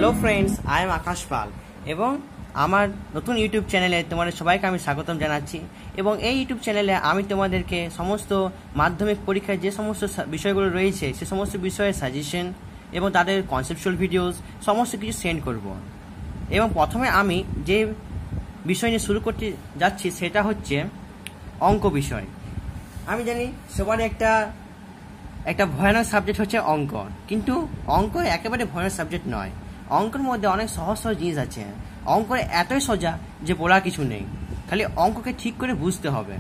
Hello friends, I am আকাশ পাল এবং আমার নতুন ইউটিউব চ্যানেলে তোমাদের সবাইকে আমি স্বাগতম জানাচ্ছি। এবং এই ইউটিউব চ্যানেলে আমি তোমাদেরকে সমস্ত মাধ্যমিক পরীক্ষায় যে সমস্ত বিষয়গুলো রয়েছে সে সমস্ত বিষয়ের সাজেশন এবং তাদের কনসেপচুয়াল ভিডিওস সমস্ত কিছু সেন্ড করব। এবং প্রথমে আমি যে বিষয় নিয়ে শুরু করতে যাচ্ছি সেটা হচ্ছে অঙ্ক বিষয়। আমি জানি সবার একটা ভয়ানক সাবজেক্ট হচ্ছে অঙ্ক, কিন্তু অঙ্ক একেবারে ভয়ানক সাবজেক্ট নয়। অঙ্কের মধ্যে অনেক সহজ সহজ জিনিস আছে। অঙ্ক এতই সোজা যে বলার কিছু নেই, খালি অঙ্ককে ঠিক করে বুঝতে হবে।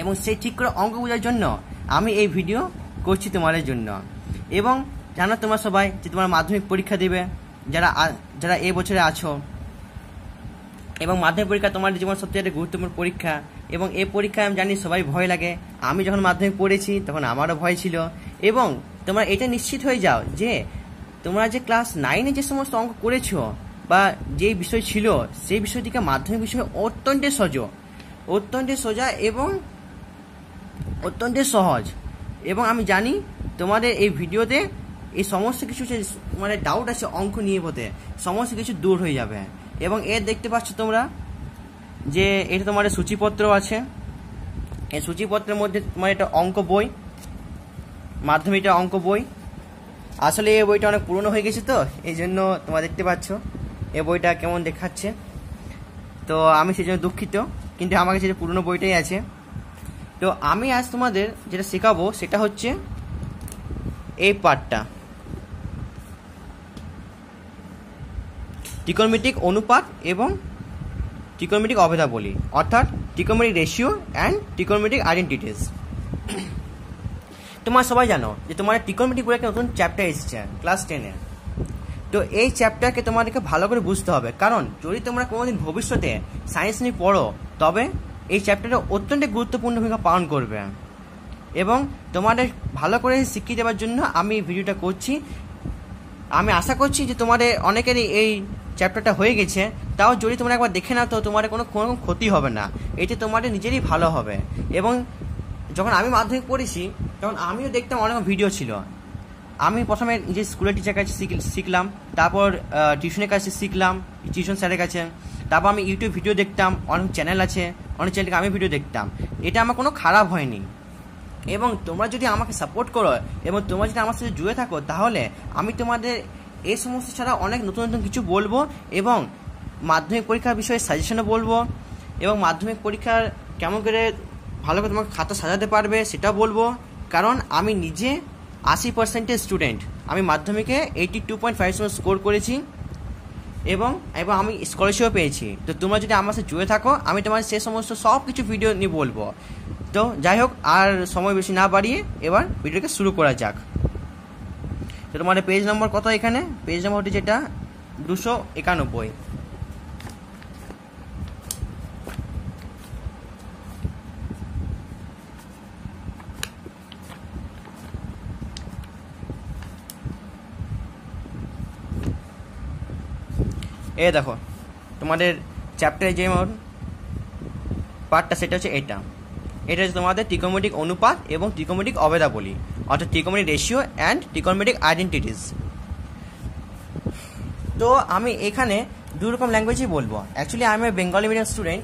এবং সেই ঠিক করে অঙ্ক বোঝার জন্য আমি এই ভিডিও করছি তোমাদের জন্য। এবং জানো তোমরা সবাই যে তোমরা মাধ্যমিক পরীক্ষা দেবে, যারা এই বছরে আছো, এবং মাধ্যমিক পরীক্ষা তোমাদের জীবন সবচেয়ে একটা গুরুত্বপূর্ণ পরীক্ষা। এবং এই পরীক্ষায় আমি জানি সবাই ভয় লাগে। আমি যখন মাধ্যমিক পড়েছি তখন আমারও ভয় ছিল। এবং তোমরা এটা নিশ্চিত হয়ে যাও যে তোমরা যে ক্লাস 9-এ যে সমস্ত অঙ্ক করেছো বা যে বিষয় ছিল সেই বিষয়টিকে মাধ্যমিক বিষয় অত্যন্ত সোজা এবং অত্যন্ত সহজ। এবং আমি জানি তোমাদের এই ভিডিওতে এই সমস্ত কিছু যে মানে ডাউট আছে অঙ্ক নিয়ে হতে সমস্ত কিছু দূর হয়ে যাবে। এবং এর দেখতে পাচ্ছ তোমরা যে এটা তোমাদের সূচিপত্র আছে। এই সূচিপত্রের মধ্যে তোমার এটা অঙ্ক বই, মাধ্যমিকটা অঙ্ক বই। আসলে এই বইটা অনেক পুরনো হয়ে গেছে, তো এই জন্য তোমরা দেখতে পাচ্ছ এই বইটা কেমন দেখাচ্ছে। তো আমি সেই জন্য দুঃখিত, কিন্তু আমার কাছে পুরনো বইটাই আছে। তো আমি আজ তোমাদের যেটা শেখাবো সেটা হচ্ছে এই পার্টটা, ত্রিকোণমিতিক অনুপাত এবং ত্রিকোণমিতিক অভেদাবলী, অর্থাৎ ত্রিকোণমিতিক রেশিও অ্যান্ড ত্রিকোণমিতিক আইডেন্টিটিস। তোমরা সবাই জানো যে তোমাদের ত্রিকোণমিতিক বলে একটা নতুন চ্যাপ্টার এসেছে ক্লাস 10-এ। তো এই চ্যাপ্টারকে তোমাদেরকে ভালো করে বুঝতে হবে, কারণ যদি তোমরা কোনোদিন ভবিষ্যতে সায়েন্স নিয়ে পড়ো তবে এই চ্যাপ্টারটা অত্যন্ত গুরুত্বপূর্ণ ভূমিকা পালন করবে। এবং তোমাদের ভালো করে শিখিয়ে দেওয়ার জন্য আমি এই ভিডিওটা করছি। আমি আশা করছি যে তোমাদের অনেকেরই এই চ্যাপ্টারটা হয়ে গেছে, তাও যদি তোমরা একবার দেখে নাও তো তোমাদের কোনো ক্ষতি হবে না, এতে তোমাদের নিজেরই ভালো হবে। এবং যখন আমি মাধ্যমিক পড়েছি তখন আমিও দেখতাম অনেক ভিডিও ছিল। আমি প্রথমে নিজের স্কুলের টিচার কাছে শিখলাম, তারপর টিউশনের কাছে শিখলাম, টিউশন স্যারের কাছে। তারপর আমি ইউটিউব ভিডিও দেখতাম, অনেক চ্যানেল আছে, অনেক চ্যানেল থেকে আমি ভিডিও দেখতাম। এটা আমার কোনো খারাপ হয়নি। এবং তোমরা যদি আমাকে সাপোর্ট করো এবং তোমরা যদি আমার সাথে জুড়ে থাকো তাহলে আমি তোমাদের এই সমস্ত ছাড়া অনেক নতুন নতুন কিছু বলবো, এবং মাধ্যমিক পরীক্ষার বিষয়ে সাজেশনও বলবো, এবং মাধ্যমিক পরীক্ষার কেমন করে ভালো করে তোমাকে খাতা সাজাতে পারবে সেটাও বলবো। কারণ আমি নিজে 80% স্টুডেন্ট, আমি মাধ্যমিকে 82.5 স্কোর করেছি এবং আমি স্কলারশিপও পেয়েছি। তো তোমরা যদি আমার সাথে জুড়ে থাকো আমি তোমাদের সে সমস্ত সব কিছু ভিডিও নিয়ে বলবো। তো যাই হোক, আর সময় বেশি না বাড়িয়ে এবার ভিডিওকে শুরু করা যাক। তো তোমাদের পেজ নম্বর কত? এখানে পেজ নম্বর হচ্ছে যেটা 291। দেখো তোমাদের চ্যাপ্টারে যে পার্টটা সেটা হচ্ছে এটা হচ্ছে তোমাদের ত্রিকোণমিতিক অনুপাত এবং ত্রিকোণমিতিক অভেদাবলী, অর্থাৎ ত্রিকোণমিতিক রেশিও অ্যান্ড ত্রিকোণমিতিক আইডেন্টিটিস। তো আমি এখানে দুই রকম ল্যাঙ্গুয়েজই বলবো। অ্যাকচুয়ালি আমি বেঙ্গলি মিডিয়াম স্টুডেন্ট,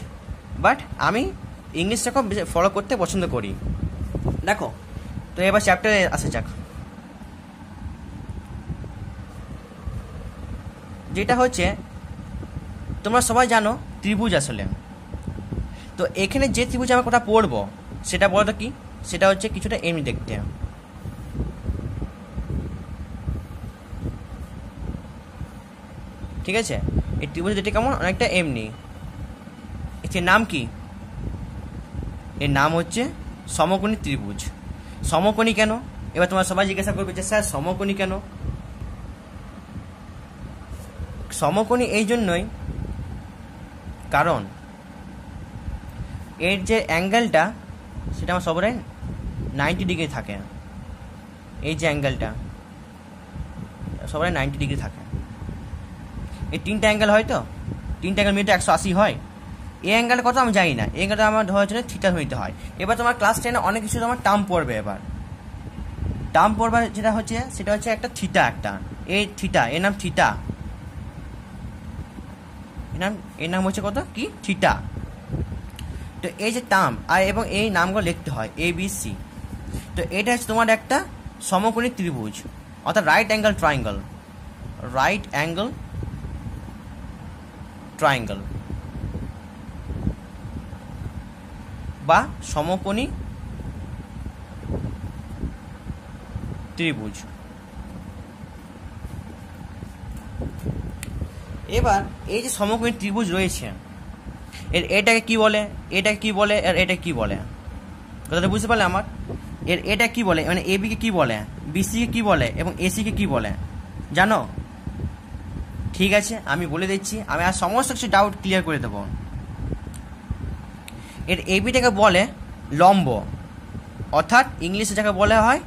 বাট আমি ইংলিশটাকেও ফলো করতে পছন্দ করি। দেখো, তো এবার চ্যাপ্টারে আসা যাক, যেটা হচ্ছে তোমরা সবাই জানো ত্রিভুজ। আসলে তো এখানে যে ত্রিভুজ আমরা কোথা পড়বো সেটা বলো তো কি? সেটা হচ্ছে কিছুটা এমনি দেখতে, ঠিক আছে? এই ত্রিভুজ দেখতে কেমন? অনেকটা এমনি। এর নাম কি? এর নাম হচ্ছে সমকোণী ত্রিভুজ। সমকোণী কেন? এবার তোমরা সবাই জিজ্ঞাসা করবে যে স্যার সমকোণী কেন? সমকোণী এই জন্যই কারণ এর যে অ্যাঙ্গেলটা সেটা আমার সবাই 90 ডিগ্রি থাকে। এই যে অ্যাঙ্গেলটা সবাই 90 ডিগ্রি থাকে। এই তিনটা অ্যাঙ্গেল হয়, তো তিনটা অ্যাঙ্গেল মিলে 180 হয়। এই অ্যাঙ্গেলের কথা আমি জানি না, এই অ্যাঙ্গেলটা আমার ধরার জন্য থিটা হইতে হয়। এবার তোমার ক্লাস 10-এ অনেক কিছু তোমার টার্ম পড়বে। এবার টার্ম পড়বে যেটা হচ্ছে সেটা হচ্ছে একটা থিটা, এই থিটা, এর নাম থিটা। এর নাম হচ্ছে কত কি থিটা। তো এই যে টার্ম আর এবং এই নামগুলো লিখতে হয় ABC। তো এটা হচ্ছে তোমার একটা সমকোণী ত্রিভুজ, অর্থাৎ রাইট অ্যাঙ্গেল ট্রায়াঙ্গেল বা সমকোণী ত্রিভুজ। এবার এই যে সমকোণী ত্রিভুজ রয়েছে এটাকে কি বলে, আর এটা কি বলে, কথাটা বুঝতে পারলে আমার? এটা কি বলে, মানে AB কে কি বলে, BC কে কি বলে এবং AC কে কি বলে জানো? ঠিক আছে, আমি বলে দিচ্ছি, আমি আর সমস্ত কিছু ডাউট ক্লিয়ার করে দেবো। ABটাকে বলে লম্ব, অর্থাৎ ইংলিশে যাকে বলা হয়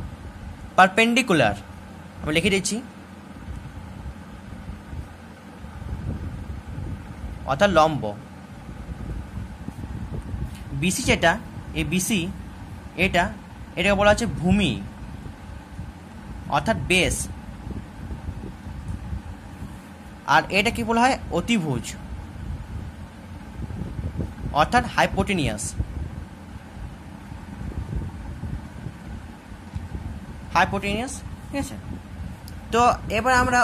পারপেন্ডিকুলার। আমি লিখে দিচ্ছি, অর্থাৎ লম্ব। BC যেটা, এই BC এটাকে বলা হচ্ছে ভূমি, অর্থাৎ বেস। আর এটা কি বলা হয় অতিভুজ, অর্থাৎ হাইপোটেনিয়াস। ঠিক আছে। তো এবার আমরা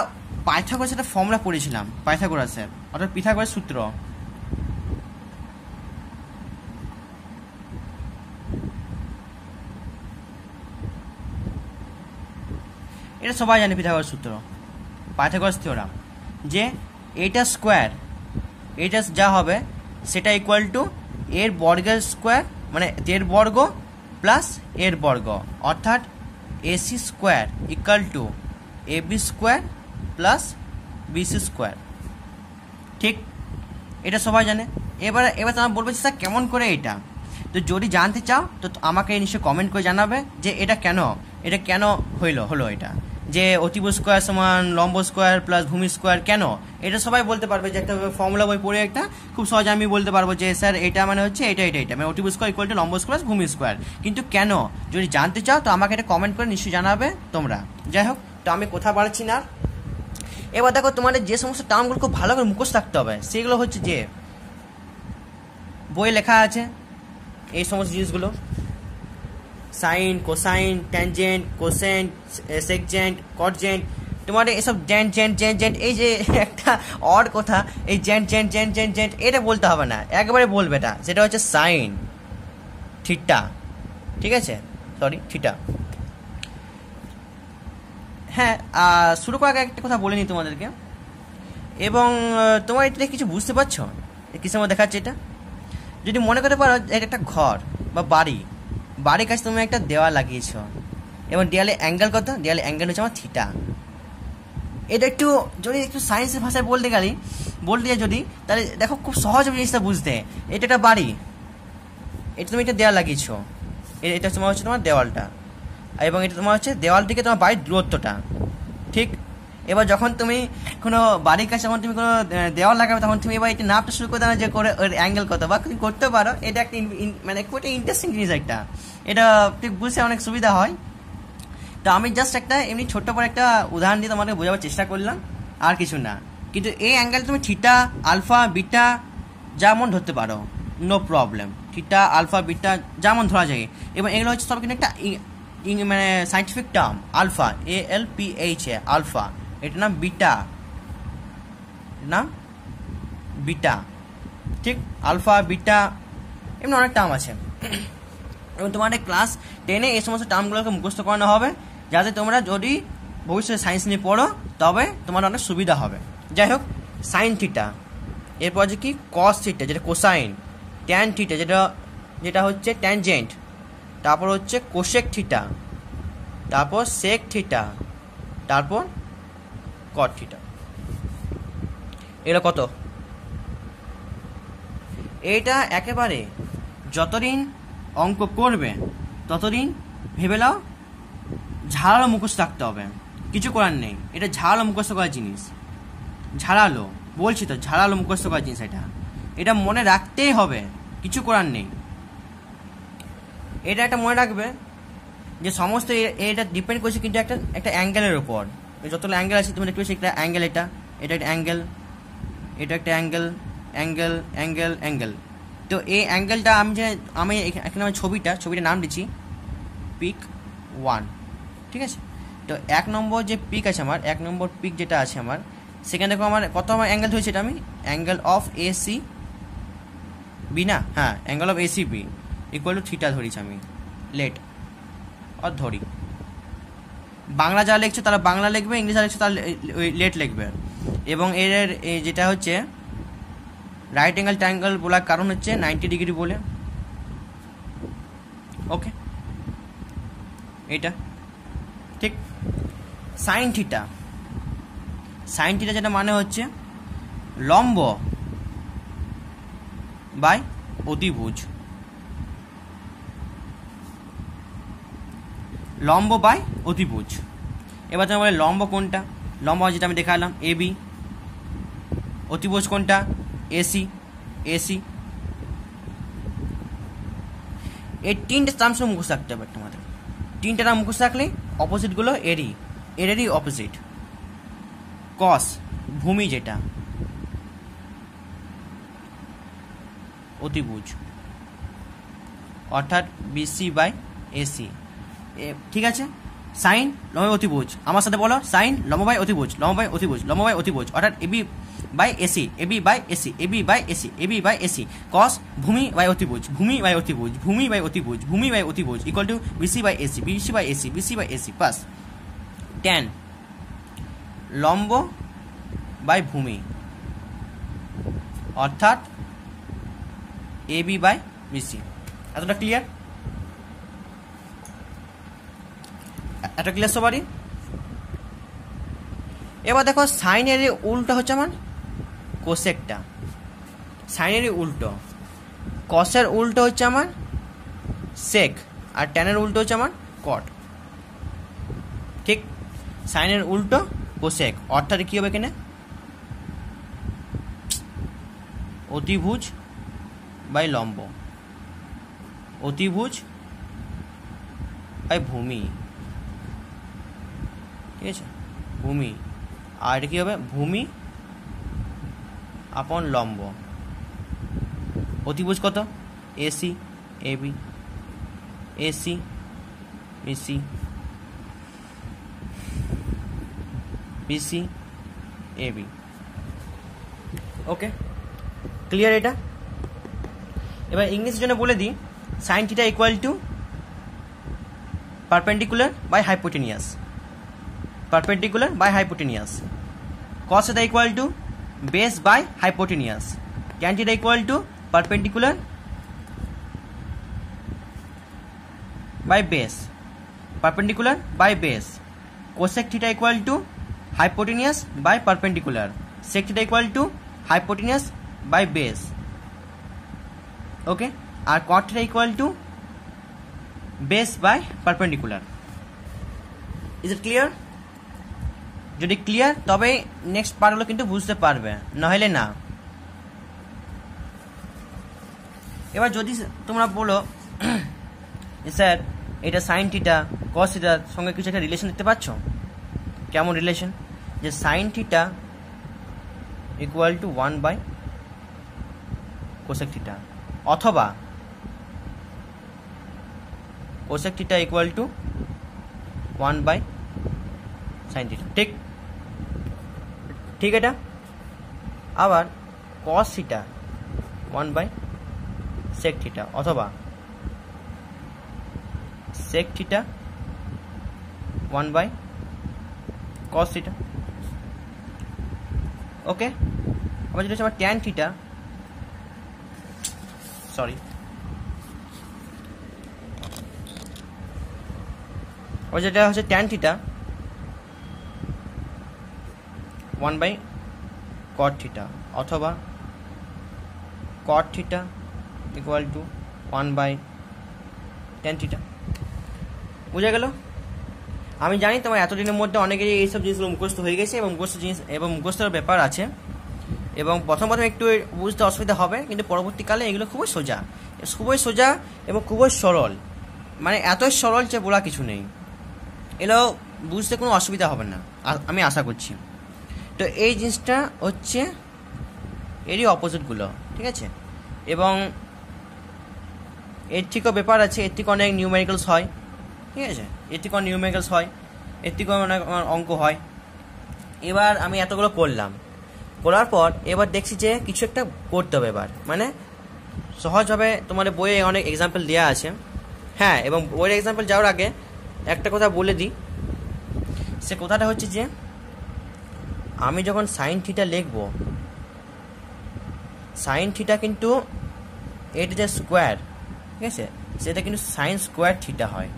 পাইথাগোরাসের একটা ফর্মুলা পড়েছিলাম, পাইথাগোরাসের অর্থাৎ পিথাগোরাস সূত্র। এটা সবাই জানে, পিথাগোরাস সূত্র, পাইথাগোরাস থিওরাম, যে এটা স্কোয়ার, এটা যা হবে সেটা ইকুয়াল টু এর বর্গের স্কোয়ার, মানে এর বর্গ প্লাস এর বর্গ, অর্থাৎ AC square equal two AB square plus BC square. ঠিক, এটা সবাই জানে। এবার তোমার বলবে স্যার কেমন করে এটা? তো যদি জানতে চাও তো আমাকে নিশ্চয়ই কমেন্ট করে জানাবে যে এটা কেন হলো এটা, যে অতিভুজ স্কোয়ার সমান লম্ব স্কোয়ার প্লাস ভূমি স্কোয়ার কেন? এটা সবাই বলতে পারবে, যে একটা ফর্মুলা বই পড়ে একটা খুব সহজে আমি বলতে পারবো যে স্যার এটা মানে হচ্ছে এটা মানে অতিভুজ স্কোয়ার ইকুয়াল টু লম্ব স্কোয়ার ভূমি স্কোয়ার। কিন্তু কেন, যদি জানতে চাও তো আমাকে এটা কমেন্ট করে নিশ্চয়ই জানাবে তোমরা। যাই হোক, তো আমি কথা বাড়াচ্ছি না। এবার দেখো, তোমাদের যে সমস্ত টার্মগুলো খুব ভালো করে মুখস্থ রাখতে হবে সেগুলো হচ্ছে যে বই লেখা আছে এই সমস্ত জিনিসগুলো: সাইন, কোসাইন, ট্যানজেন্ট, কোসেন্ট, সেকজেন্ট, কটজেন্ট। তোমাদের এসব জেন্ট এই যে একটা অড কথা, এই জেন্ট এটা বলতে হবে না, একবারে বলবে এটা, সেটা হচ্ছে সাইন থিটা। ঠিক আছে, সরি থিটা। হ্যাঁ, শুরু করার আগে একটা কথা বলে নিই তোমাদেরকে। এবং তোমার এটা কিছু বুঝতে পারছো কিসের মধ্যে দেখাচ্ছে এটা? যদি মনে করতে পারো এটা একটা ঘর বা বাড়ির কাছে তুমি একটা দেওয়াল লাগিয়েছ, এবং দেওয়ালে অ্যাঙ্গেল কত? দেওয়ালে অ্যাঙ্গেল হচ্ছে আমার থিটা। এটা একটু সায়েন্সের ভাষায় বলতে যাই যদি, তাহলে দেখো খুব সহজ জিনিসটা বুঝতে। এটা একটা বাড়ি, এটা তুমি একটা দেওয়াল লাগিয়েছ, এটা তোমার হচ্ছে তোমার দেওয়ালটা, এবং এটা তোমার হচ্ছে দেওয়াল থেকে তোমার বাড়ির দূরত্বটা। ঠিক, এবার যখন তুমি কোনো বাড়ির কাছে যখন তুমি কোনো দেওয়াল লাগাবে, তখন তুমি এবার এটা নাপটা শুরু করে দেওয়া যে করে ওর অ্যাঙ্গেল কত, বা তুমি করতে পারো। এটা একটা মানে খুব একটা ইন্টারেস্টিং জিনিস একটা, এটা ঠিক বুঝতে অনেক সুবিধা হয়। তো আমি জাস্ট একটা এমনি ছোট্ট করে একটা উদাহরণ দিয়ে তোমাকে বোঝাবার চেষ্টা করলাম, আর কিছু না। কিন্তু এই অ্যাঙ্গেল তুমি থিটা, আলফা, বিটা যেমন ধরতে পারো, no problem. Theta, alpha, beta যেমন ধরা যায়, এবং এগুলো হচ্ছে সব কিন্তু একটা মানে scientific term. Alpha, ALPHA, alpha. এটার নাম বিটা, ঠিক। আলফা, বিটা, এমনি অনেক টার্ম আছে। এবং তোমাদের ক্লাস 10-এ এই সমস্ত টার্মগুলোকে মুখস্থ করানো হবে, যাতে তোমরা যদি ভবিষ্যতে সায়েন্স নিয়ে পড়ো তবে তোমার অনেক সুবিধা হবে। যাই হোক, সাইন থিটা, এরপর যে কি কস থিটা যেটা কোসাইন, ট্যান থিটা যেটা হচ্ছে ট্যানজেন্ট, তারপর হচ্ছে কোসেক থিটা, তারপর সেক থিটা, তারপর কট থিটা। এগুলো কত? এটা একেবারে যতদিন অঙ্ক করবে ততদিন ভেবে নাও ঝাড়ালো মুখস্থ রাখতে হবে, কিছু করার নেই। এটা ঝাড়ালো মুখস্থ করার জিনিস, ঝাড়ালো বলছি তো, ঝাড়ালো মুখস্থ করার জিনিস। এটা মনে রাখতেই হবে, কিছু করার নেই। এটা একটা মনে রাখবে যে সমস্ত এটা ডিপেন্ড করছে কিন্তু একটা অ্যাঙ্গেলের উপর। যতগুলো অ্যাঙ্গেল আছে তুমি দেখতে পাচ্ছি, একটা অ্যাঙ্গেল, এটা একটা অ্যাঙ্গেল, এটা একটা অ্যাঙ্গেল, অ্যাঙ্গেল অ্যাঙ্গেল অ্যাঙ্গেল। তো এই অ্যাঙ্গেলটা আমি এখানে আমি ছবিটা নাম দিচ্ছি পিক 1, ঠিক আছে। তো 1 নম্বর যে পিক আছে আমার, 1 নম্বর পিক যেটা আছে আমার, সেখানে দেখো আমার কত আমার অ্যাঙ্গেল ধরেছি, এটা আমি অ্যাঙ্গেল অফ এসি বি না, হ্যাঁ angle of AC B equal to theta ধরেছি আমি, লেট আর ধরি। বাংলা যারা লিখছে তারা বাংলা লিখবে, ইংলিশ যারা লিখছে তারা লেট লিখবে। এবং এর যেটা হচ্ছে রাইট অ্যাঙ্গেল ট্রায়াঙ্গেল বলার কারণ হচ্ছে 90 ডিগ্রি বলে, ওকে এটা ঠিক। সাইন থিটা, সাইন থিটা যেটা মানে হচ্ছে লম্ব বাই অতিভুজ, লম্ব বাই অতিভুজ। এবার তুমি বলে লম্ব কোনটা, লম্ব যেটা আমি দেখালাম এ বি, অতিভুজ কোনটা এসি এসি। এই তিনটে টার্মস মুখস্থ রাখতে হবে তোমাদের, তিনটে নাম মুখস্থ রাখলে অপোজিটগুলো এরই অপোজিট। কস ভূমি যেটা অতিভুজ, অর্থাৎ বিসি বাই এসি, ঠিক আছে। সাইন লম্ব অতিভুজ, আমার সাথে বলো সাইন লম্ব বাই অতিভুজ, লম্ব বাই অতিভুজ, লম্ব বাই অতিভুজ, অর্থাৎ AB by AC, AB by AC, AB by AC, AB by AC. Cos ভূমি বাই অতিভুজ, ভূমি বাই অতিভুজ, ভূমি বাই অতিভুজ, ভূমি বাই অতিভুজ equal to BC by AC, BC by AC, BC by AC plus tan লম্ব বাই ভূমি, অর্থাৎ এবি বাই বিসি। এতটা ক্লিয়ার? এটা ক্লিয়ার সবারই? এবার দেখো সাইনের উল্টো হচ্ছে আমার কোসেকটা, সাইনের উল্টো, কসের উল্টো হচ্ছে আমার সেক, আর ট্যানের উল্টো হচ্ছে আমার কট, ঠিক। সাইনের উল্টো কোসেক, অর্থাৎ কি হবে এখানে অতিভুজ বাই লম্ব, অতিভুজ বাই ভূমি, ঠিক আছে ভূমি। আর এটা কী হবে ভূমি আপন লম্ব, অতিভুজ কত AC AB, AC BC, BC AB, okay clear এটা? এবার ইংলিশের জন্য বলে দিই, sine theta equal to perpendicular by hypotenuse, perpendicular by hypotenuse, cos theta equal to base by hypotenuse, tan theta equal to perpendicular by base, perpendicular by base, cosec theta equal to hypotenuse by perpendicular, sec theta equal to hypotenuse by base, okay, আর cot theta equal to base by perpendicular. Is it clear? যদি clear তবে next পার্টগুলো কিন্তু বুঝতে পারবে, নাহলে না। এবার যদি তোমরা বলো স্যার এটা সাইন থিটা কস থিটার সঙ্গে কিছু একটা রিলেশন দেখতে পাচ্ছ, কেমন রিলেশন, যে sine theta equal to 1 by cosec theta, অথবা cosec theta equal to 1 by sine theta, ঠিক ঠিক এটা। আবার cos theta 1 by sec theta, অথবা sec theta 1 by cos theta, okay. আবার যেটা হচ্ছে আমার ট্যান থিটা, সরি আবার যেটা হচ্ছে tan theta 1 by cot theta, অথবা cot theta equal to 1 by tan theta. বুঝা গেল? আমি জানি তোমার এতদিনের মধ্যে অনেকেরই এইসব জিনিসগুলো মুখস্থ হয়ে গেছে এবং মুখস্থের ব্যাপার আছে, এবং প্রথম একটু বুঝতে অসুবিধা হবে, কিন্তু পরবর্তীকালে এগুলো খুবই সোজা এবং খুবই সরল, মানে এতই সরল যে বলা কিছু নেই, এগুলো বুঝতে কোনো অসুবিধা হবে না আমি আশা করছি। তো এই জিনিসটা হচ্ছে এরই অপোজিটগুলো, ঠিক আছে। এবং এর থেকেও ব্যাপার আছে, এর থেকে অনেক নিউমেরিক্যালস হয়, ঠিক আছে, এর থেকে অনেক নিউমেরিক্যালস হয়, এর থেকে অনেক অঙ্ক হয়। এবার আমি এতগুলো করলাম, করার পর এবার দেখছি যে কিছু একটা করতে হবে এবার, মানে সহজভাবে তোমাদের বইয়ে অনেক এক্সাম্পল দেওয়া আছে। হ্যাঁ, এবং বইয়ের এক্সাম্পল যাওয়ার আগে একটা কথা বলে দিই, সে কথাটা হচ্ছে যে আমি যখন সাইন থিটা লিখব, সাইন থিটা কিন্তু এটা যে স্কোয়ার, ঠিক আছে, সেটা কিন্তু সাইন স্কোয়ার থিটা হয়,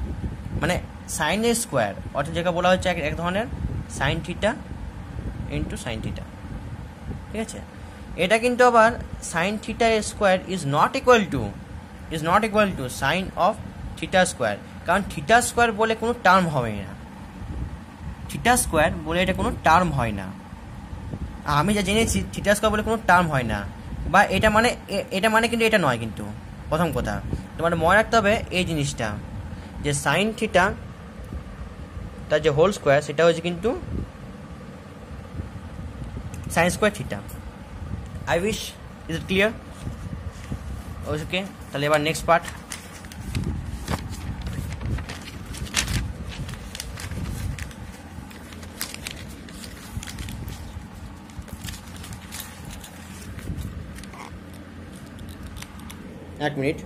মানে সাইনের স্কোয়ার, অর্থাৎ যেটা বলা হচ্ছে এক ধরনের sine theta into sine theta, ঠিক আছে। এটা কিন্তু আবার sine theta square is not equal to sine of theta square, কারণ থিটা স্কোয়ার বলে কোনো টার্ম হবে না, থিটা স্কোয়ার বলে এটা কোনো টার্ম হয় না। আমি যা জেনেছি থিটা স্কোয়ার বলে কোনো টার্ম হয় না, বা এটা মানে কিন্তু এটা নয়। কিন্তু প্রথম কথা তোমার মনে রাখতে হবে এই জিনিসটা, যে সাইন থিটা তার যে হোল স্কোয়ার সেটা হচ্ছে কিন্তু sine square theta. I wish is it clear? Okay, তাহলে এবার নেক্সট পার্ট। এক মিনিট,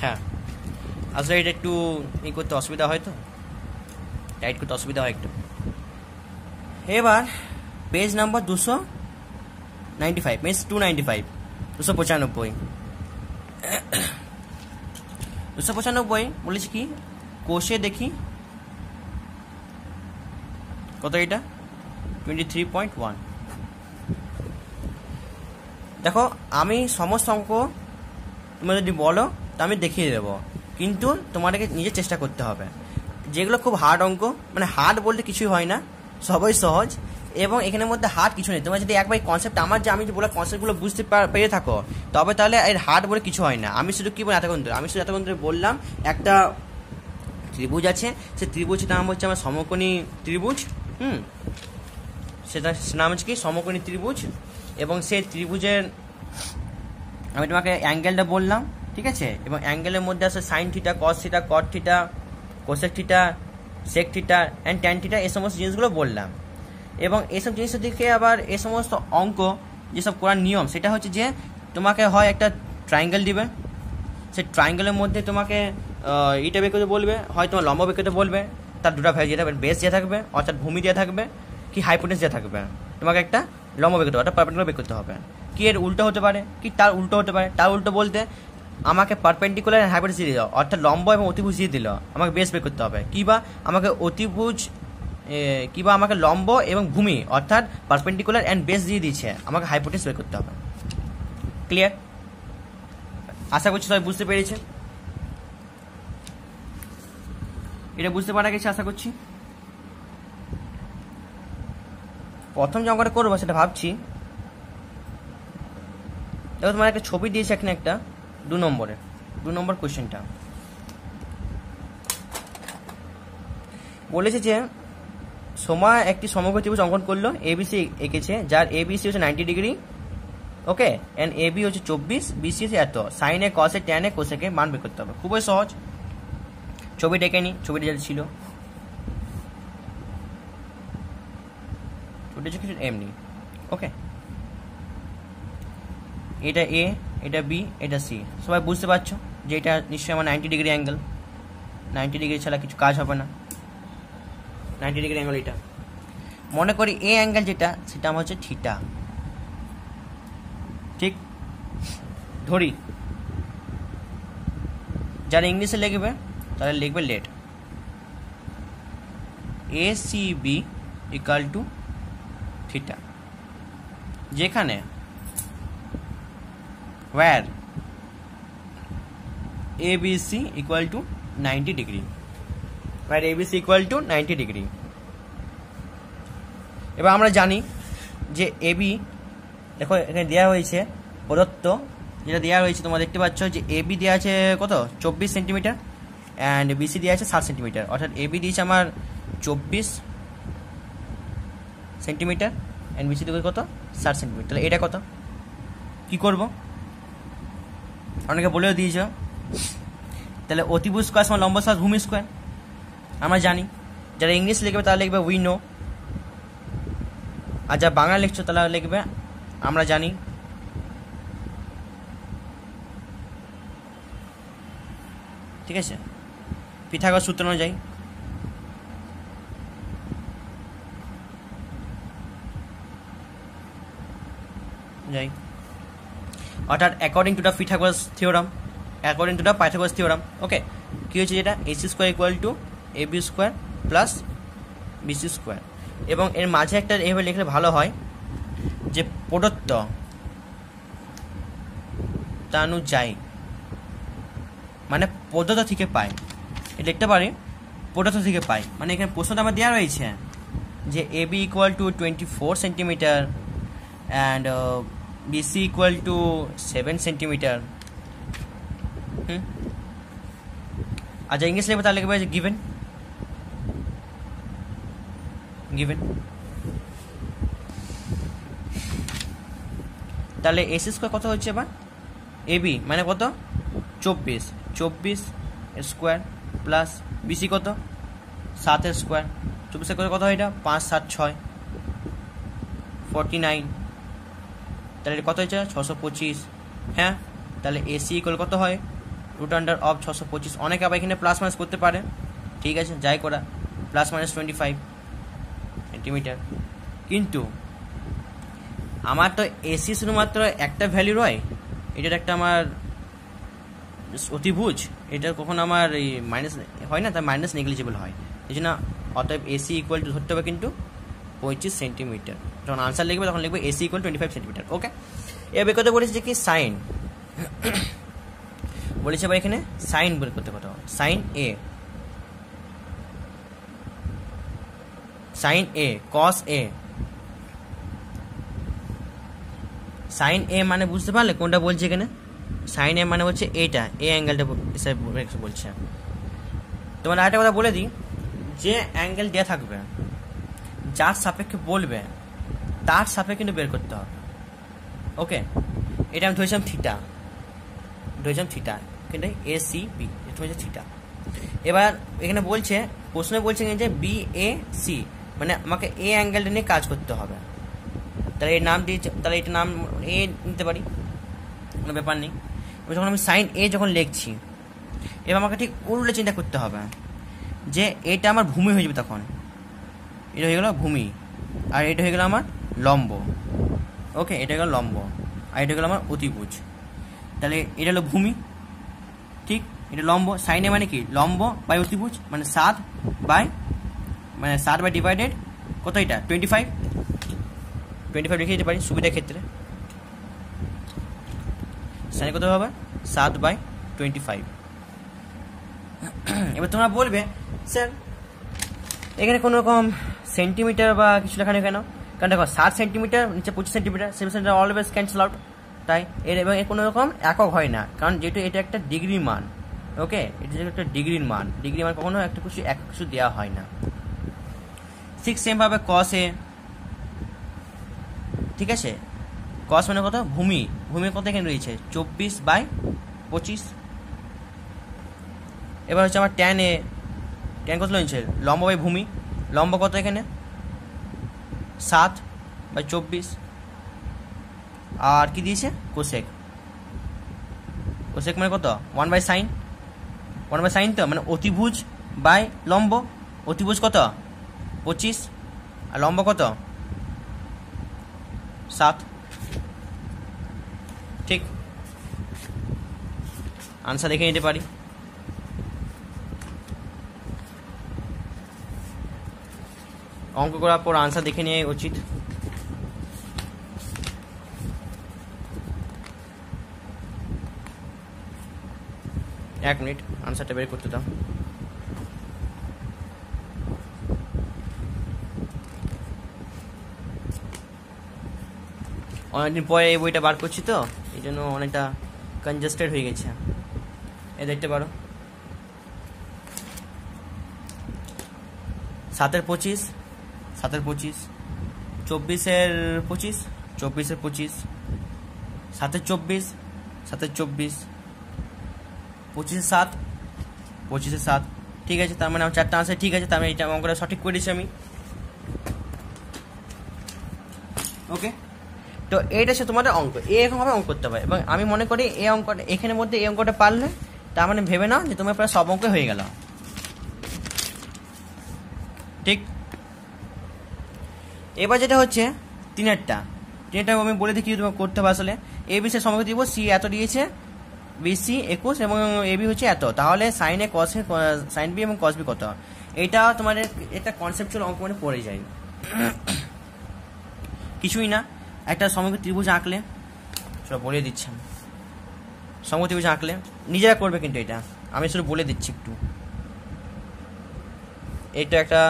হ্যাঁ আসলে এটা একটু করতে অসুবিধা হয়, তো টাইট করতে অসুবিধা হয় একটু। এবার পেজ নাম্বার 295, পেজ 295, 295 বলেছি কি, কোষে দেখি কত, এটা 23.1। দেখো আমি সমস্ত অঙ্ক তুমি যদি বলো তা আমি দেখিয়ে দেবো, কিন্তু তোমাদেরকে নিজে চেষ্টা করতে হবে। যেগুলো খুব হার্ড অঙ্ক, মানে হার্ড বলতে কিছুই হয় না, সবই সহজ, এবং এখানের মধ্যে হার্ড কিছু নেই। তোমরা যদি একবার কনসেপ্ট আমি যে বলা কনসেপ্টগুলো বুঝতে পেরে থাকো, তবে তাহলে এর হার্ড বলে কিছু হয় না। আমি শুধু কি বলি এতক্ষণ ধরে বললাম, একটা ত্রিভুজ আছে, সে ত্রিভুজের নাম হচ্ছে আমার সমকোণী ত্রিভুজ, সেটা নাম হচ্ছে কি সমকোণী ত্রিভুজ, এবং সেই ত্রিভুজের আমি তোমাকে অ্যাঙ্গেলটা বললাম, ঠিক আছে, এবং অ্যাঙ্গেলের মধ্যে আছে sine theta, cos theta, cot theta, cosec theta, sec theta and tan theta, এই সমস্ত জিনিসগুলো বললাম। এবং এইসব জিনিসের দিকে আবার এই সমস্ত অঙ্ক যেসব করার নিয়ম, সেটা হচ্ছে যে তোমাকে হয় একটা ট্রায়াঙ্গেল দিবে, সেই ট্রায়াঙ্গেলের মধ্যে তোমাকে এটা বের করতে বলবে, হয় তোমার লম্ব বের করতে বলবে, তার দুটা ভ্যালু যেটা বেস দেওয়া থাকবে, অর্থাৎ ভূমি দেওয়া থাকবে, কি হাইপোটেন্স দেওয়া থাকবে, তোমাকে একটা লম্ব বের করতে হবে, একটা পারপেন্ডিকুলার বের করতে হবে। কি এর উল্টো হতে পারে, কি তার উল্টো হতে পারে, তার উল্টো বলতে আমাকে পারপেন্ডিকুলার এন্ড হাইপোটেন্স দিয়ে দিল, অর্থাৎ লম্ব এবং অতিভুজ দিয়ে দিল, আমাকে বেস বের করতে হবে, কিবা আমাকে অতিভুজ কিবা আমাকে লম্ব এবং ভূমি অর্থাৎ পারপেন্ডিকুলার এন্ড বেস দিয়ে দিচ্ছে, আমাকে হাইপোটেন্স বের করতে হবে। ক্লিয়ার? আশা করছি সবাই বুঝতে পেরেছে, এটা বুঝতে পারা গেছে আশা করছি। প্রথম যে অঙ্কটা করবো সেটা ভাবছি, দেখো তোমার একটা ছবি দিয়েছে এখানে, একটা 2 নম্বর কোয়েশ্চেনটা বলেছে যে সোমা একটি সমগ্র ত্রিভুজ অঙ্কন করলো, এবিসি এঁকেছে, যার এবিসি হচ্ছে 90 ডিগ্রি, ওকে, এন্ড এবি হচ্ছে 24, বিসি হচ্ছে এত, সাইনে, কসে, ট্যানে, কোসেকে মান বের করতে হবে। খুবই সহজ, ছবি ডেকে নি, ছবিটা যেটা ছিল কিছু এমনি, ওকে, এটা এ, এটা বি, এটা সি। সবাই বুঝতে পারছো যে এটা নিশ্চয়ই আমার 90 ডিগ্রি অ্যাঙ্গেল, 90 ডিগ্রি ছাড়া কিছু কাজ হবে না, 90 ডিগ্রি অ্যাঙ্গেল। এটা মনে করি এ অ্যাঙ্গেল যেটা, সেটা আমার হচ্ছে থিটা, ঠিক, ধরি, যারা ইংলিশে লিখবে তাহলে লিখবে let, A C B equal to theta, যেখানে where ABC equal to 90 degree, where ABC equal to 90 degree। এবার আমরা জানি যে AB, দেখো এখানে দেওয়া হয়েছে প্রদত্ত, যেটা দেওয়া হয়েছে তোমরা দেখতে পাচ্ছ যে AB দেওয়া আছে কত 24 সেন্টিমিটার অ্যান্ড BC দেওয়া আছে 7 সেন্টিমিটার, অর্থাৎ AB দিয়েছে আমার 24 সেন্টিমিটার, এন্ড বিসি দূরত্ব কত 60 সেন্টিমিটার। তাহলে এটা কত কি করব, অনেকে বলেও দিয়েছ। তাহলে অতিভুজ স্কয়ার সমান লম্ব স্কয়ার ভূমি স্কয়ার, আমরা জানি। যারা ইংলিশ লিখবে তারা লিখবে উই নো, আর যারা বাংলা লিখছো তারা লিখবে আমরা জানি। ঠিক আছে, পিথাগোরাস সূত্র অনুযায়ী যাই, অর্থাৎ according to the Pythagoras theorem, according to the Pythagoras theorem. Okay, কী হচ্ছে যেটা AC square equal to A B square plus BC square, এবং এর মাঝে একটা এভাবে লিখলে ভালো হয় যে প্রদত্ত তানুযায়ী, মানে প্রদত্ত থেকে পাই, এটা লিখতে পারি প্রদত্ত থেকে পাই। মানে এখানে প্রশ্নটা আমার দেওয়া রয়েছে যে A B equal to 24 centimetre and BC equal to 7 centimetre. আচ্ছা, ইংলিশ লিখবে তাহলে লিখবে গিভেন, গিভেন। তাহলে এসি স্কোয়ার কত হচ্ছে এবার, এ বি মানে কত 24 স্কোয়ার প্লাস বিসি কত 7 স্কোয়ার, 24 করে কত হয় এটা 5 7 6 49, তাহলে কত হয়েছে 625। হ্যাঁ, তাহলে এসি ইকুয়াল কত হয় √of 625। অনেকে আবার এখানে প্লাস মাইনাস করতে পারে, ঠিক আছে যাই করা, প্লাস মাইনাস 25 সেন্টিমিটার। কিন্তু আমার তো এসি শুধুমাত্র একটা ভ্যালু রয়, এটার একটা আমার অতিভুজ, এটা কখন আমার এই মাইনাস হয় না, তার মাইনাস নেগলিজিবল হয়। এই জন্য অতএব এসি ইকুয়াল টু ধরতে হবে কিন্তু 25 সেন্টিমিটার। যখন আনসার লিখবে তখন লিখবে এসি ইকুয়াল 25 সেন্টিমিটার। ওকে, এবার কথা বলেছে যে কি সাইন, বলেছে আবার এখানে সাইন বের করতে কত, সাইন এ, সাইন এ কস এ, সাইন এ মানে বুঝতে পারলে কোনটা বলছে এখানে, সাইন এ মানে হচ্ছে এটা, এ অ্যাঙ্গেলটা বলছে। তোমার আরেকটা কথা বলে দিই, যে অ্যাঙ্গেল দেওয়া থাকবে যার সাপেক্ষে বলবে তার সাপেক্ষে কিন্তু বের করতে হবে। ওকে, এটা আমি ধরেছিলাম থিটা, কিন্তু এ সি বি এটা হচ্ছে থিটা। এবার এখানে বলছে, প্রশ্নে বলছে যে বি এ সি, মানে আমাকে এ অ্যাঙ্গেলটা নিয়ে কাজ করতে হবে। তাহলে এর নাম দিয়েছে, তাহলে এটা নাম এ নিতে পারি, কোনো ব্যাপার নেই। এবার যখন আমি সাইন এ যখন লিখছি, এবার আমাকে ঠিক উল্টে চিন্তা করতে হবে যে এটা আমার ভূমি হয়ে যাবে, তখন এটা হয়ে গেল ভূমি, আর এটা হয়ে গেল আমার লম্ব। ওকে, এটা হয়ে গেল লম্ব, আর এটা হয়ে গেল আমার অতিভুজ। তাহলে এটা হলো ভূমি, ঠিক, এটা লম্ব। সাইনে মানে কি লম্ব বাই অতিভুজ, মানে 7 বাই ডিভাইডেড কত, এটা 25 লিখে দিতে পারি সুবিধার ক্ষেত্রে। সাইনে কত হবে 7/25। এবার তোমরা বলবে স্যার এখানে কোনো রকম সেন্টিমিটার বা কিছু লেখা নেই কেন, কারণ দেখো 7 সেন্টিমিটার নিচে 25 centimetre, 7 centimetre always cancel out, তাই এবং এর কোনো রকম একক হয় না, কারণ যেহেতু এটা একটা ডিগ্রি মান। ওকে, এটা যেহেতু একটা ডিগ্রির মান কখনো একটা কিছু একক কিছু দেওয়া হয় না। ঠিক সেম ভাবে কস এ, ঠিক আছে, কস মানে কত ভূমি কত এখানে রয়েছে 24/25। এবার হচ্ছে আমার ট্যান এ, ট্যান কত রয়েছে লম্ব বাই ভূমি, লম্ব কত এখানে 7/24, আর কি দিয়েছে কোসেক মানে কত 1/sin, তো মানে অতিভুজ বাই লম্ব, অতিভুজ কত 25 আর লম্ব কত 7। ঠিক, আনসার দেখে নিতে পারি। অঙ্ক করার পর আনসার দেখে নেওয়া উচিত। এক মিনিট আনসারটা বের করতে দাও। অনেকদিন পরে এই বইটা বার করছি তো এই জন্য অনেকটা কনজেস্টেড হয়ে গেছে। এ দেখতে পারো 7/25 24-25, 24-25, 7-24, 7-24, 25-7, 25-7। ঠিক আছে, তার মানে আমার 4টা আনসার ঠিক আছে, তার মানে এটা অঙ্কটা সঠিক করেছি আমি। ওকে, তো এইটা হচ্ছে তোমাদের অঙ্ক, এরকমভাবে অঙ্ক করতে হবে। এবং আমি মনে করি এই অঙ্কটা এখানের মধ্যে এই অঙ্কটা পারলে তার মানে ভেবে নাও যে তোমার প্রায় সব অঙ্ক হয়ে গেল। ঠিক, এবার যেটা হচ্ছে তিনেরটা আমি বলে দেখি তুমি করতে হবে। আসলে এ বি এর সময় দিব, সি এত দিয়েছে, বিসি 21 এবং এ বি হচ্ছে এত, তাহলে সাইন এ কস সাইন বি এবং কস বি কত। এটা তোমাদের একটা কনসেপচুয়াল অঙ্ক মানে পড়ে যায়, কিছুই না। একটা সমগ্র ত্রিভুজ আঁকলে, চলো বলে দিচ্ছি, সমগ্র ত্রিভুজ আঁকলে নিজেরা করবে, কিন্তু এটা আমি শুধু বলে দিচ্ছি একটু। এটা একটা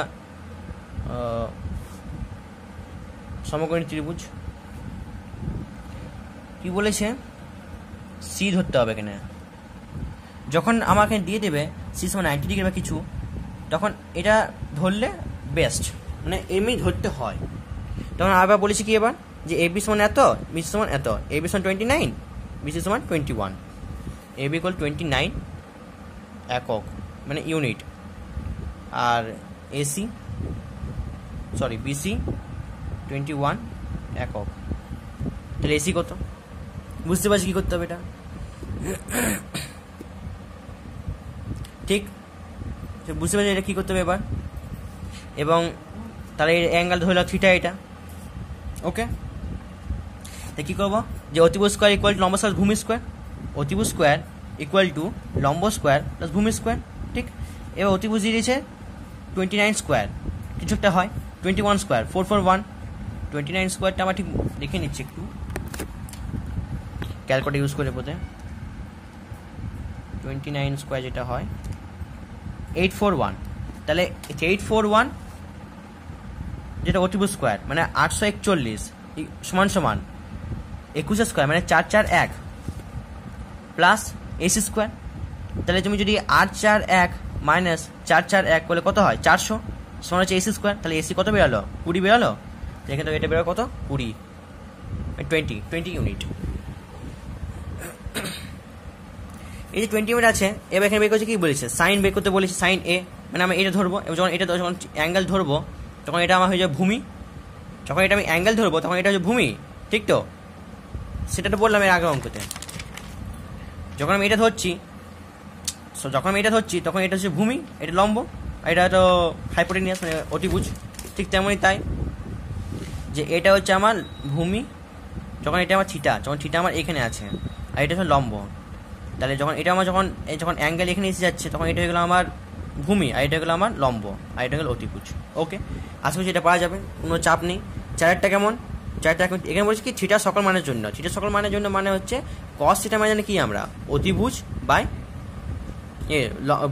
সমকোণী ত্রিভুজ, কি বলেছে, সি ধরতে হবে এখানে। যখন আমাকে দিয়ে দেবে সি সমান 90 ডিগ্রি বা কিছু, তখন এটা ধরলে বেস্ট, মানে এমনি ধরতে হয়। তখন আবার বলেছি কি এবার, যে এ বি সমান এত, বিসি সমান এত, এ বি সমান 29, বিসি সমান 21, এ বি ইকুয়াল 29 একক মানে ইউনিট, আর এসি বিসি 21 একক। তাহলে এসি কত, বুঝতে পারছি কি করতে হবে এটা। ঠিক, বুঝতে পারছি এটা কি করতে হবে এবার। এবং তাহলে এই অ্যাঙ্গেল ধরলাম থিটা, এটা ওকে। তাই কী করবো, যে অতিভুজ স্কোয়ার ইকুয়াল টু লম্ব স্কোয়ার ভূমি স্কোয়ার, অতিভুজ স্কোয়ার ইকুয়াল টু লম্ব স্কোয়ার প্লাস ভূমি স্কোয়ার। ঠিক, এবার অতিভুজ দিয়ে দিয়েছে 29 স্কোয়ার, কিছু একটা হয় 21 স্কোয়ার 441, 29 স্কোয়ারটা আমার ঠিক দেখে নিচ্ছি একটু, ক্যালকুলেটর ইউজ করে বোধহয়। 29 স্কোয়ার যেটা হয় 841, তাহলে 841 যেটা অতিভুজ স্কোয়ার মানে 841 সমান সমান 21 স্কোয়ার মানে 441 প্লাস এসি স্কোয়ার। তাহলে তুমি যদি 841 মাইনাস 441 করলে কত হয়, 400 সমান হচ্ছে এসি স্কোয়ার। তাহলে এসি কত বেরোলো, 20 বেরোলো। এখানে তো এটা বেরো কত, 20 ইউনিট। এই যে 20 ইউনিট আছে, এবার এখানে বের করছে কি বলেছে, সাইন বের করতে বলেছে, সাইন এ মানে আমি এটা ধরবো, এবং যখন এটা যখন অ্যাঙ্গেল ধরবো তখন এটা আমার হয়ে যাবে ভূমি, যখন এটা আমি অ্যাঙ্গেল ধরবো তখন এটা হচ্ছে ভূমি। ঠিক তো, সেটা তো বললাম এর আগের অঙ্কতে। যখন আমি এটা ধরছি তখন এটা হচ্ছে ভূমি, এটা লম্ব, এটা তো হাইপোটেনিয়াস মানে অতিভুজ। ঠিক তেমনই তাই, যে এটা হচ্ছে আমার ভূমি, যখন এটা আমার থিটা, যখন থিটা আমার এখানে আছে, আর এটা হচ্ছে লম্ব। তাহলে যখন এটা আমার যখন অ্যাঙ্গেল এখানে এসে যাচ্ছে তখন এটা হয়ে গেলো আমার ভূমি, আর এটা হলো আমার লম্ব, আর এটা হলো অতিভুজ। ওকে, আশা করছি এটা পারা যাবে, কোনো চাপ নেই। চারেরটা কেমন, চারটা এখানে বলছি কি থিটা সকল মানের জন্য, থিটা সকল মানের জন্য মানে হচ্ছে কস থিটা মানে জানি কি আমরা, অতিভুজ বাই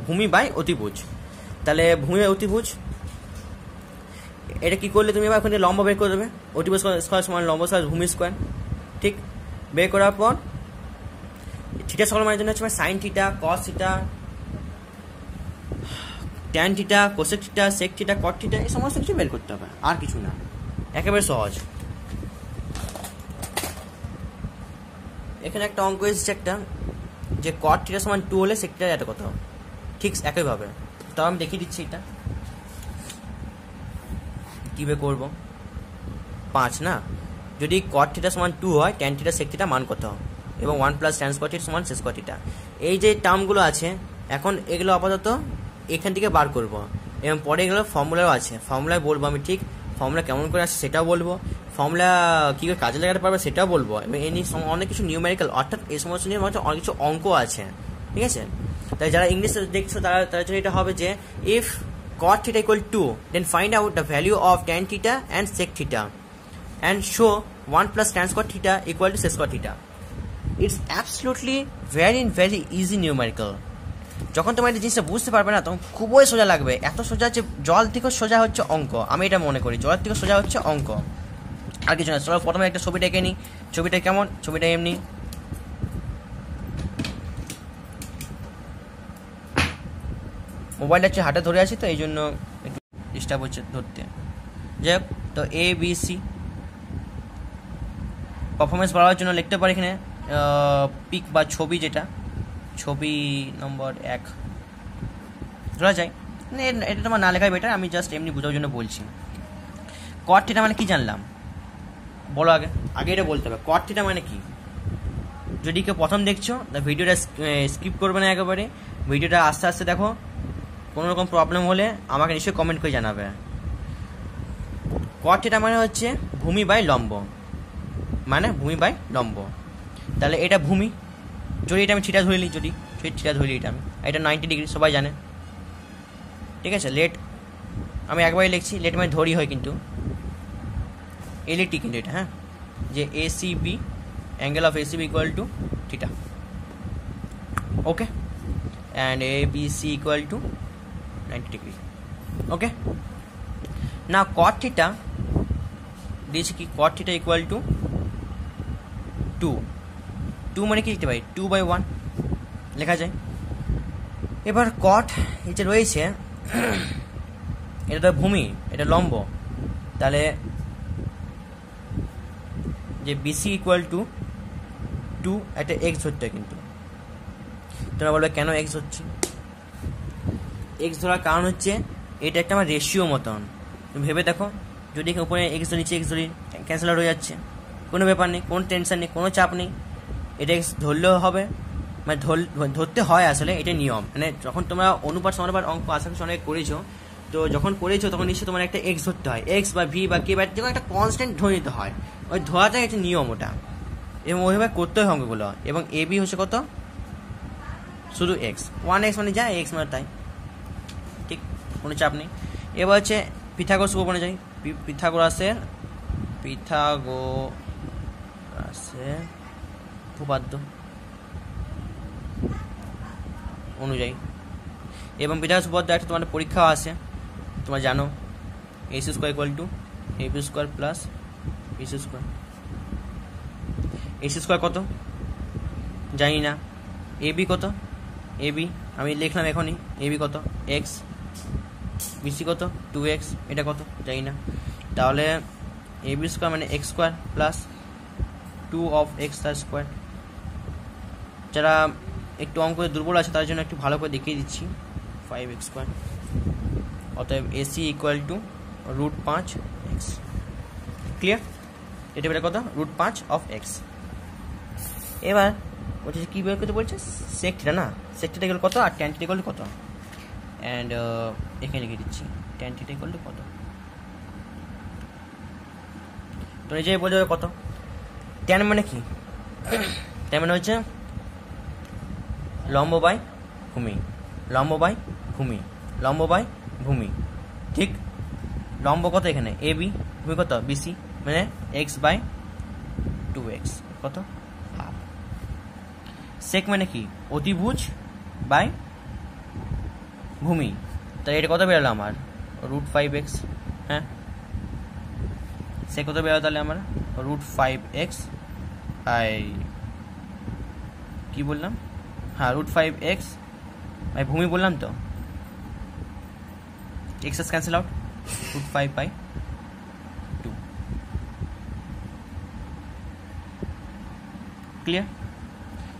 ভূমি বাই অতিভুজ। তাহলে ভূমি বাই অতিভুজ, এটা কি করলে তুমি এবার ওখানে লম্ব বের করে দেবে, অতিভুজ স্কোয়ার সমান লম্ব স্কোয়ার ভূমি স্কোয়ার। ঠিক, বের করার পর থিটা সকল মানের জন্য হচ্ছে sine theta, cos theta, tan theta, cosec theta, sec theta, cot theta, এই সমস্ত কিছু বের করতে হবে, আর কিছু না, একেবারে সহজ। এখানে একটা অঙ্ক এসেছে একটা, যে কট থিটা সমান 2 হলে সেক থিটা এত কত, ঠিক একইভাবে। তাও আমি দেখিয়ে দিচ্ছি এটা কীভাবে করবো। 5 না, যদি কট থিটা সমান 2 হয়, ট্যান থিটা সেক থিটা মান কত, এবং 1 প্লাস ট্যান স্কয়ার থিটা সমান সেক স্কয়ার থিটা। এই যে টার্মগুলো আছে এখন এগুলো আপাতত এখান থেকে বার করব, এবং পরে এগুলো ফর্মুলাও আছে, ফর্মুলায় বলবো আমি, ঠিক ফর্মুলা কেমন করে আসে সেটাও বলবো, ফর্মুলা কী করে কাজে লাগাতে পারবে সেটাও বলবো, এবং এই নিয়ে অনেক কিছু নিউমেরিক্যাল অর্থাৎ এই সমস্ত নিয়ে অনেক কিছু অঙ্ক আছে। ঠিক আছে, তাই যারা ইংলিশে দেখছো তারা জন্য এটা হবে যে if cot theta equal 2, then find out the value of tan theta and sec theta and show 1 plus tan square theta equal to sec square theta. It's absolutely very easy numerical. যখন তোমার এই জিনিসটা বুঝতে পারবে না তখন খুবই সোজা লাগবে, এত সোজা যে জল থেকে সোজা হচ্ছে অঙ্ক, আমি এটা মনে করি জল থেকে সোজা হচ্ছে অঙ্ক, আর কিছু না। চলো প্রথমে একটা ছবিটা এঁকে নিই। ছবিটা কেমন, ছবিটা এমনি, মোবাইলটা হচ্ছে হাতে ধরে আছি তো এই জন্য একটু ডিস্টার্ব হচ্ছে ধরতে। যাই হোক, তো তো এ বি সি পারফরমেন্স বাড়ানোর জন্য লিখতে পারি এখানে পিক বা ছবি, যেটা ছবি নম্বর 1 ধরা যায়। এটা তোমার না লেখাই বেটার, আমি জাস্ট এমনি বোঝার জন্য বলছি। কট থিটা মানে কি জানলাম বলো, আগে এটা বলতে হবে। কট থিটা মানে কি? যদি কেউ প্রথম দেখছো ভিডিওটা স্কিপ করবে না, একেবারে ভিডিওটা আস্তে আস্তে দেখো। কোনো রকম প্রবলেম হলে আমাকে নিশ্চয়ই কমেন্ট করে জানাবে। কট থিটা মানে হচ্ছে ভূমি বাই লম্ব, মানে ভূমি বাই লম্ব। তাহলে এটা ভূমি, যদি এটা আমি থিটা ধরে নিই, যদি থিটা ধরে নিই এটা 90 ডিগ্রি, সবাই জানে, ঠিক আছে। লেট আমি একবারই লিখছি, লেট মানে ধরি হয়, কিন্তু এলইটি কিন্তু এটা, হ্যাঁ, যে ACB angle of ACB equal to theta, okay, and ABC equal to 90 degree, okay. না কট থিটা দিয়েছি কি, কট থিটা ইকুয়াল টু 2 মানে কি লিখতে পারি, 2/1 লেখা যায়। এবার কট এই যে রয়েছে, এটা তো ভূমি, এটা লম্ব, তাহলে যে বিসি ইকুয়াল টু 2 একটা এক্স ধরতে হয়। কিন্তু তোমরা বলবে কেন এক্স হচ্ছে? এক্স ধরার কারণ হচ্ছে এটা একটা আমার রেশিও মতন। তুমি ভেবে দেখো, যদি উপরে এক্স ধরি, নিচে এক্স ধরি, ক্যান্সেল আউট হয়ে যাচ্ছে, কোনো ব্যাপার নেই, কোনো টেনশন নেই, কোনো চাপ নেই। এটা এক্স ধরলেও হবে, মানে ধরতে হয় আসলে, এটা নিয়ম। মানে যখন তোমরা অনুপাত সমানুপাত অঙ্ক আশা করি অনেক করেছো, তো যখন করেছো তখন নিশ্চয়ই তোমার একটা এক্স ধরতে হয়, এক্স বা ভি বা কে বা যেমন একটা কনস্ট্যান্ট ধরে নিতে হয়, ওই ধরাটাই একটা নিয়ম ওটা, এবং ওইভাবে করতে হয় অঙ্কগুলো। এবং এ বি হচ্ছে কত, শুধু এক্স, 1x মানে যায়, এক্স মানে তাই, ঠিক, কোনো চাপ নেই। এবার হচ্ছে পিথাগোরাস উপপাদ্য যাই, পিথাগোরাসের উপপাদ্য অনুযায়ী, এবং পিথাগোরাস উপপাদ্য একটা তোমাদের পরীক্ষা আছে, তোমরা জানো, A C square equal to A B square plus B C square. A C square কত জানি না, এ বি কত, এ বি আমি লিখলাম এখনই, এ বি কত এক্স, বিসি কত 2x, এটা কত জানি না। তাহলে এ বি স্কোয়ার মানে x square plus 2 of x তার স্কোয়ার। যারা একটু অঙ্কে দুর্বল আছে তার জন্য একটু ভালো করে দেখিয়ে দিচ্ছি, 5x স্কোয়ার। অতএব AC equal to √5x, clear? এটা বেটা কত, √5 অফ এক্স। এবার বলছে কী বের করতে বলছে, সেক থিটা, না সেক থিটা ইকুয়াল কত, আর ট্যান থিটা ইকুয়াল কত, অ্যান্ড এখানে লিখে দিচ্ছি ট্যান থিটা ইকুয়াল কত। তো নিজেই বলে দেবে কত। ট্যান মানে কি, ট্যান মানে হচ্ছে লম্ব বাই ভূমি, লম্ব বাই ভূমি, লম্ব বাই ভূমি, ঠিক। লম্ব কত এখানে এ বি, ভূমি কত বিসি, মানে x/2x কত হাফ। সেক মানে কি, অতিভুজ বাই ভূমি, তাই এটা কত বেরোলো আমার, √5x, হ্যাঁ, সে কত বেরোলো তাহলে আমার √5x, কি বললাম, হ্যাঁ √5x বাই ভূমি বললাম তো, এক্সেস ক্যান্সেল আউট, √5/2, ক্লিয়ার?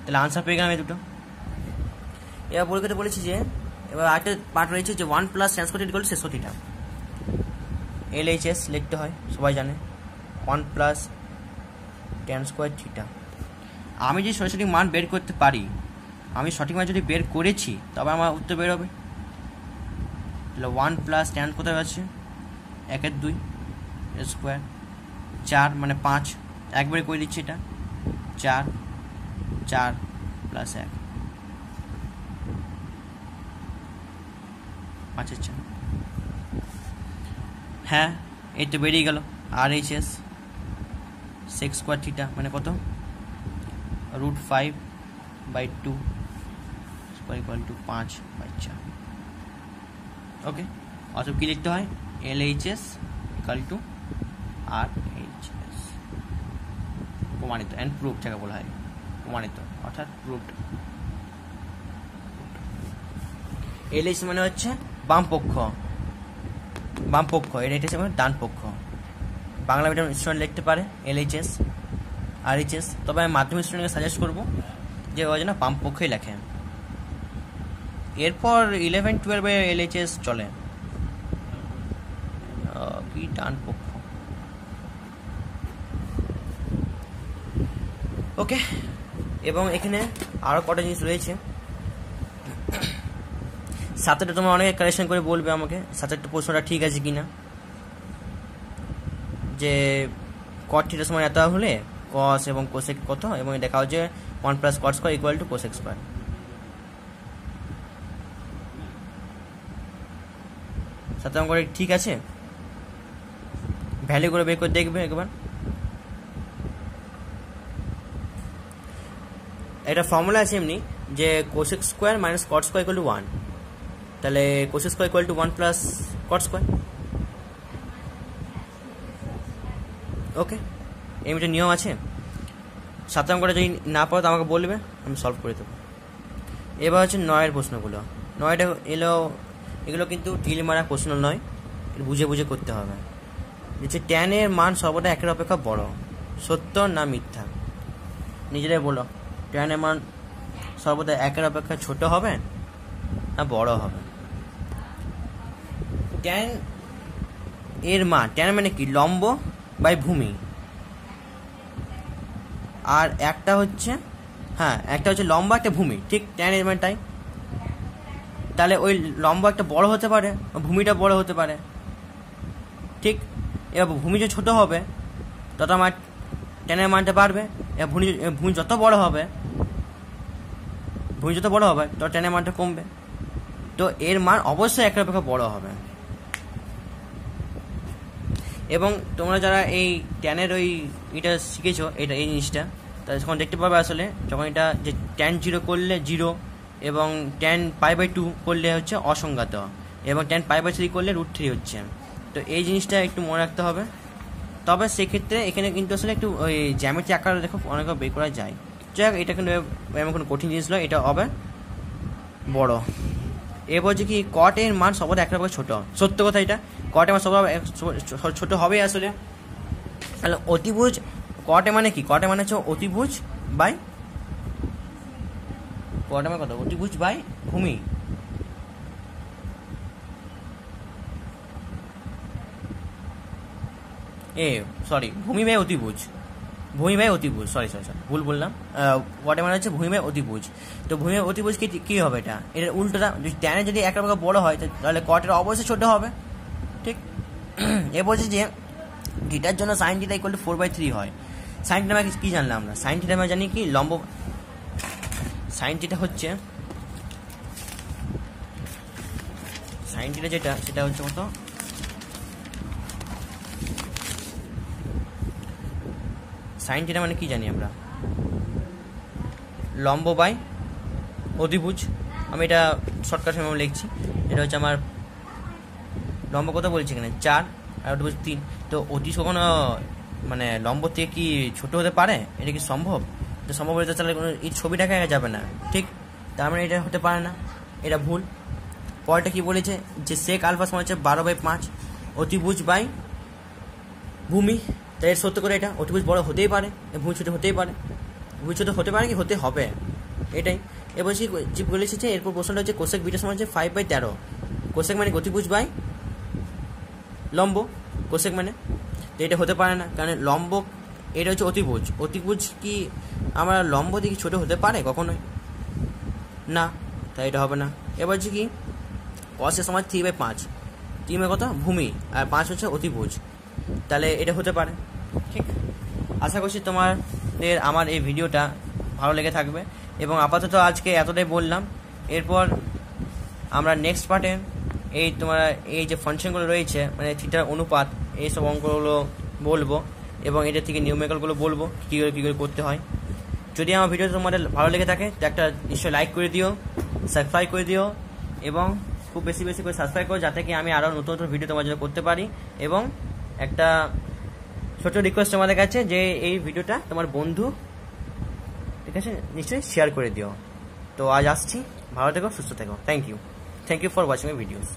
তাহলে আনসার পেয়ে গেলাম এই দুটো। এবার পরীক্ষাতে বলেছি যে, এবার আরেকটা পার্ট রয়েছে যে 1 plus tan square equal two শেষ থিটা, LHS লিখতে হয়, সবাই জানে, 1 প্লাস ট্যান স্কয়ার থিটা। আমি যদি সঠিক মান বের করতে পারি, আমি সঠিক মান যদি বের করেছি তবে আমার উত্তর বের হবে। তাহলে 1 প্লাস ট্যান কোথায় আছে, 1/2 স্কোয়ার, 4 মানে 5, একবারে করে দিচ্ছি, এটা 4 প্লাস 1, 5/4, হ্যাঁ এই তো বেরিয়ে গেল। RHS সেক স্কোয়ার থিটা মানে কত, √5/2 স্কোয়ার ইকুয়াল টু 5/4, ওকে। অথবা কি লিখতে হয়, LHS ইকুয়াল টু RHS, প্রমাণিত, অ্যান্ড প্রুফ যাকে বলা হয়, প্রমাণিত অর্থাৎ প্রুফড। LHS মানে হচ্ছে বাম পক্ষ, এটা হচ্ছে ডান পক্ষ, বাংলা মিডিয়াম স্টুডেন্ট লিখতে পারে LHS RHS, তবে আমি মাধ্যমিক স্টুডেন্টকে সাজেস্ট করবো যে ওই জন্য বামপক্ষেই লেখে। এরপর 11-12 LHS চলে, কি ডান পক্ষ। ওকে, এবং এখানে আরও কটা জিনিস রয়েছে। সাথেটা তোমরা অনেকে কারেকশন করে বলবে আমাকে সাথেটা প্রশ্নটা ঠিক আছে কিনা, যে cot থিটার সমান এত হলে cos এবং cosec কত, এবং দেখা হচ্ছে 1 + cot square equal two cosec square. সাথে অঙ্কটা ঠিক আছে, ভ্যালু করে বের করে দেখবে একবার। এটা ফর্মুলা আছে এমনি যে cosec square minus cot square equal to 1, তাহলে cosec square equal to 1 + cot square. Okay, এমনি নিয়ম আছে। 7 অঙ্কটা যদি না পারো তো আমাকে বলবে, আমি সলভ করে দেবো। এবার হচ্ছে 9-এর প্রশ্নগুলো। 9টা এগুলো কিন্তু ঢিল মারা প্রশ্ন নয়, বুঝে বুঝে করতে হবে। যে tan এর মান সর্বদা 1-এর অপেক্ষা বড়, সত্য না মিথ্যা? নিজেরাই বলো, tan এর মান সর্বদা 1-এর অপেক্ষা ছোট হবে না বড় হবে? tan এর মান, tan মানে কি? লম্ব বাই ভূমি। আর একটা হচ্ছে একটা হচ্ছে লম্বা, একটা ভূমি, ঠিক tan এর মানটাই। তাহলে ওই লম্বা একটা বড় হতে পারে, ভূমিটা বড় হতে পারে, ঠিক। এবার ভূমি যে ছোট হবে তত আমার tan এর মানটা বাড়বে। এবার ভূমি যত বড় হবে তত tan এর মানটা কমবে। তো এর মান অবশ্যই 1-এর অপেক্ষা বড় হবে। এবং তোমরা যারা এই tan এর এটা শিখেছো, এই জিনিসটা, তাহলে যখন দেখতে পাবে আসলে যখন এটা যে tan 0 করলে 0, এবং tan π/2 করলে হচ্ছে অসংজ্ঞাত, এবং tan π/3 করলে √3 হচ্ছে। তো এই জিনিসটা একটু মনে রাখতে হবে। তবে সেক্ষেত্রে এখানে কিন্তু আসলে একটু ওই জ্যামিতি আকার দেখো অনেক বের করা যায়। যাই হোক, এটা কিন্তু এমন কোনো কঠিন জিনিস নয়, এটা হবে বড়। এরপর যে কি cot এর মান সর্বদা 1-এর অপেক্ষা ছোট, সত্য কথা এটা। cot এর মান সর্বদা ছোট হবে আসলে। তাহলে অতিভুজ, cot এর মানে কি? cot এর মানে হচ্ছে অতিভুজ বাই, cot এর মানে কত? অতিভুজ বাই ভূমি। ভূমি বাই অতিভুজ, সরি ভুল বললাম। cot এর মানে হচ্ছে ভূমি বাই অতিভুজ। তো ভূমি বাই অতিভুজ কি হবে? এটা উল্টোটা। tan এর যদি 1-এর অপেক্ষা বড় হয় তাহলে cot এর অবশ্যই ছোট হবে, ঠিক। এ বলছে যে থিটার জন্য sin থিটা ইকুয়াল টু 4/3 হয়। sin থিটা কি জানলাম আমরা? sin থিটা আমরা জানি কি লম্ব, sin থিটা হচ্ছে, sin থিটা যেটা সেটা হচ্ছে কত? sin থিটা মানে কি জানি আমরা? লম্ব বাই অতিভুজ। আমি এটা শর্টকাট সময় লিখছি। এটা হচ্ছে আমার লম্ব কত বলছি এখানে 4 আর অতিভুজ 3। তো অতি কখনো মানে লম্ব থেকে কি ছোট হতে পারে? এটা কি সম্ভব? তো সম্ভব হতে তাহলে কোনো এই ছবিটা দেখা যাবে না, ঠিক। তার মানে এটা হতে পারে না, এটা ভুল। পরেরটা কি বলেছে যে sec আলফা সমান হচ্ছে 12/5 অতিভুজ বাই ভূমি। তাই এর সত্য করে এটা অতিভুজ বড় হতেই পারে, ভূমি ছোট হতেই পারে। ভূমি ছোট হতে পারে কি হতে হবে, এটাই। এবার যে বলেছে যে এরপর প্রশ্নটা হচ্ছে কোসেক বিটা সমান হচ্ছে 5/13। কোসেক মানে অতিভুজ বাই লম্ব, কোসেক মানে, তো এটা হতে পারে না, কারণ লম্ব এটা হচ্ছে অতিভুজ। অতিভুজ কি আমরা লম্ব দিয়ে ছোট হতে পারে কখনোই না, তাই এটা হবে না। এবার যে কি cos সমান 3/5, 3 কত? ভূমি, আর 5 হচ্ছে অতিভুজ, তাহলে এটা হতে পারে, ঠিক। আশা করছি তোমাদের আমার এই ভিডিওটা ভালো লেগে থাকবে, এবং আপাতত আজকে এতটাই বললাম। এরপর আমরা নেক্সট পার্টে এই যে ফাংশনগুলো রয়েছে, মানে থিটার অনুপাত, এইসব অঙ্কগুলো বলবো, এবং এটা থেকে নিউমেরিক্যালগুলো বলবো কী করে করতে হয়। যদি আমার ভিডিও তোমাদের ভালো লেগে থাকে তো একটা নিশ্চয়ই লাইক করে দিও, সাবস্ক্রাইব করে দিও, এবং খুব বেশি করে সাবস্ক্রাইব করো, যাতে কি আমি আরও নতুন ভিডিও তোমার জন্য করতে পারি। এবং একটা ছোট রিকোয়েস্ট তোমাদের কাছে যে এই ভিডিওটা তোমার বন্ধু, ঠিক আছে, নিশ্চয়ই শেয়ার করে দিও। তো আজ আসছি, ভালো থেকো, সুস্থ থেকো। Thank you for watching my videos.